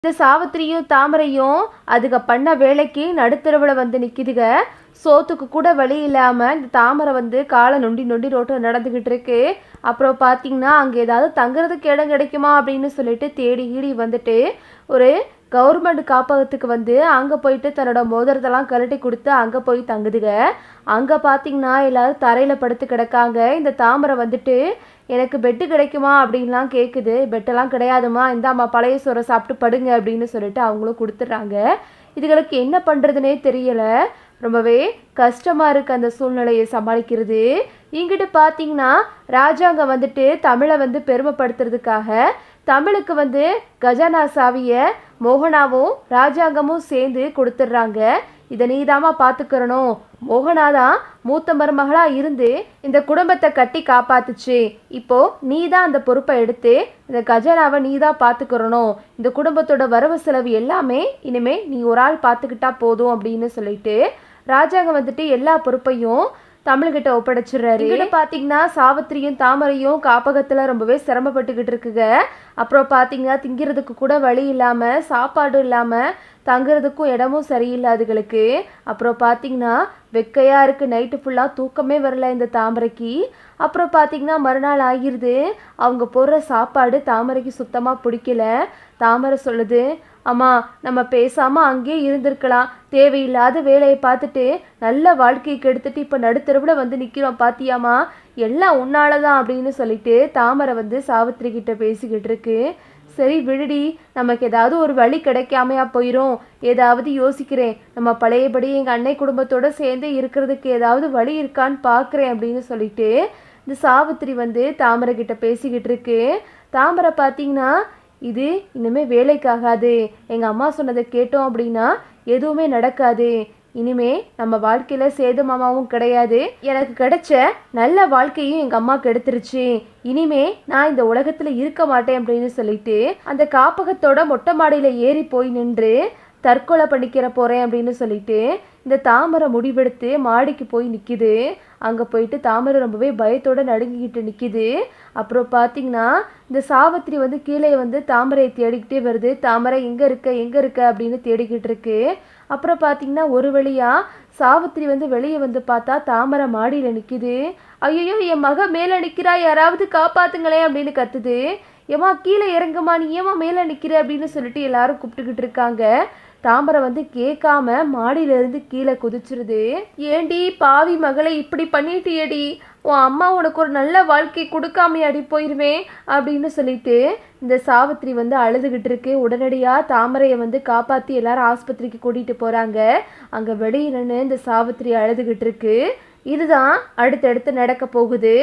இந்த சாவித்திரியும் தாமரையும் அதுக பண்ண வேலைக்கு நடுத்தரவுல வந்து நிக்குதுக. சோத்துக்கு கூட வழி இல்லாம இந்த தாமரை வந்து காலை நொண்டி நொண்டி ரோட்டில் நடந்துகிட்டு இருக்கு. அப்புறம் பார்த்தீங்கன்னா அங்கே ஏதாவது தங்குறதுக்கு இடம் கிடைக்குமா அப்படின்னு சொல்லிட்டு தேடி கீடி வந்துட்டு ஒரு கவர்மெண்ட் காப்பகத்துக்கு வந்து அங்கே போயிட்டு தன்னோட மோதிரத்தெல்லாம் கழட்டி கொடுத்து அங்கே போய் தங்குதுக. அங்கே பார்த்தீங்கன்னா எல்லாரும் தரையில் படுத்து கிடக்காங்க. இந்த தாமரை வந்துட்டு எனக்கு பெட்டு கிடைக்குமா அப்படின்லாம் கேட்குது. பெட்டெல்லாம் கிடையாதுமா, இந்தாம்மா பழைய சோறை சாப்பிட்டு படுங்க அப்படின்னு சொல்லிட்டு அவங்களும் கொடுத்துட்றாங்க. இதுகளுக்கு என்ன பண்ணுறதுனே தெரியல. ரொம்பவே கஷ்டமாக இருக்குது அந்த சூழ்நிலையை சமாளிக்கிறது. இங்கிட்டு பார்த்தீங்கன்னா ராஜாங்கம் வந்துட்டு தமிழை வந்து பெருமைப்படுத்துறதுக்காக தமிழுக்கு வந்து கஜானா சாவியை மோகனாவும் ராஜாங்கமும் சேர்ந்து கொடுத்துட்றாங்க. இதை நீதாமா பார்த்துக்கிறணும். மோகனா தான் மூத்த மருமகளாக இருந்து இந்த குடும்பத்தை கட்டி காப்பாத்துச்சு. இப்போ நீ தான் அந்த பொறுப்பை எடுத்து இந்த கஜானாவை நீ தான் பார்த்துக்கிறணும். இந்த குடும்பத்தோட வரவு செலவு எல்லாமே இனிமே நீ ஒரு ஆள் பார்த்துக்கிட்டா போதும் அப்படின்னு சொல்லிட்டு ராஜாங்கம் வந்துட்டு எல்லா பொறுப்பையும் தமிழ்கிட்ட ஒப்படைச்சிடுறாரு. இங்கிட்ட பார்த்தீங்கன்னா சாவித்திரியும் தாமரையும் காப்பகத்தில் ரொம்பவே சிரமப்பட்டுக்கிட்டு இருக்குங்க. அப்புறம் பார்த்தீங்கன்னா திங்கிறதுக்கு கூட வழி இல்லாமல், சாப்பாடு இல்லாமல், தங்குறதுக்கும் இடமும் சரியில்லாதுகளுக்கு. அப்புறம் பார்த்தீங்கன்னா வெக்கையாக இருக்குது. நைட்டு ஃபுல்லாக தூக்கமே வரல இந்த தாமரைக்கு. அப்புறம் பார்த்தீங்கன்னா மறுநாள் ஆகிருது. அவங்க போடுற சாப்பாடு தாமரைக்கு சுத்தமாக பிடிக்கல. தாமரை சொல்லுது, அம்மா நம்ம பேசாமல் அங்கேயே இருந்திருக்கலாம். தேவையில்லாத வேலையை பார்த்துட்டு நல்ல வாழ்க்கையை கெடுத்துட்டு இப்போ நடுத்தரவில் வந்து நிற்கிறோம் பாத்தியாமா, எல்லாம் உன்னால தான் அப்படின்னு சொல்லிட்டு தாமரை வந்து சாவித்திரி கிட்ட பேசிக்கிட்டு இருக்கு. சரி விடுடி, நமக்கு ஏதாவது ஒரு வழி கிடைக்காமையா போயிடும், ஏதாவது யோசிக்கிறேன், நம்ம பழையபடி எங்கள் அன்னை குடும்பத்தோடு சேர்ந்து இருக்கிறதுக்கு ஏதாவது வழி இருக்கான்னு பார்க்குறேன் அப்படின்னு சொல்லிட்டு இந்த சாவித்திரி வந்து தாமரை கிட்ட பேசிக்கிட்டு இருக்கு. தாமரை பார்த்தீங்கன்னா இது இனிமேல் வேலைக்காகாது, எங்கள் அம்மா சொன்னதை கேட்டோம் அப்படின்னா எதுவுமே நடக்காது, இனிமே நம்ம வாழ்க்கையில் சேது மாமாவும் கிடையாது, எனக்கு கிடைச்ச நல்ல வாழ்க்கையும் எங்கள் அம்மா கெடுத்துருச்சு, இனிமே நான் இந்த உலகத்தில் இருக்க மாட்டேன் அப்படின்னு சொல்லிட்டு அந்த காப்பகத்தோட மொட்டை மாடியில் ஏறி போய் நின்று தற்கொலை பண்ணிக்கிற போகிறேன் அப்படின்னு சொல்லிட்டு இந்த தாமரை முடிவெடுத்து மாடிக்கு போய் நிற்கிது. அங்கே போயிட்டு தாமரை ரொம்பவே பயத்தோடு நடுங்கிக்கிட்டு நிற்கிது. அப்புறம் பார்த்தீங்கன்னா இந்த சாவித்திரி வந்து கீழே வந்து தாமரையை தேடிக்கிட்டே வருது. தாமரை எங்கே இருக்க அப்படின்னு தேடிக்கிட்டு இருக்கு. அப்புறம் பார்த்தீங்கன்னா ஒரு வழியாக சாவித்திரி வந்து வெளியே வந்து பார்த்தா தாமரை மாடியில் நிற்கிது. ஐயோ என் மக மேலே நிற்கிறா, யாராவது காப்பாத்துங்களேன் அப்படின்னு கத்துது. ஏமா கீழே இறங்குமா, நீ ஏமா மேலே நிற்கிற அப்படின்னு சொல்லிட்டு எல்லாரும் கூப்பிட்டுக்கிட்டு இருக்காங்க. தாமரை வந்து கேட்காம மாடியிலிருந்து கீழே குதிச்சிருது. ஏண்டி பாவி மகளை இப்படி பண்ணிட்டியடி, உன் அம்மா உனக்கு ஒரு நல்ல வாழ்க்கை கொடுக்காமையாடி போயிடுவேன் அப்படின்னு சொல்லிட்டு இந்த சாவித்திரி வந்து அழுதுகிட்டு இருக்கு. உடனடியாக தாமரையை வந்து காப்பாற்றி எல்லாரும் ஆஸ்பத்திரிக்கு கூட்டிகிட்டு போகிறாங்க. அங்கே வெளியிலன்னு இந்த சாவித்திரி அழுதுகிட்டு இருக்கு. இதுதான் அடுத்தடுத்து நடக்க போகுது.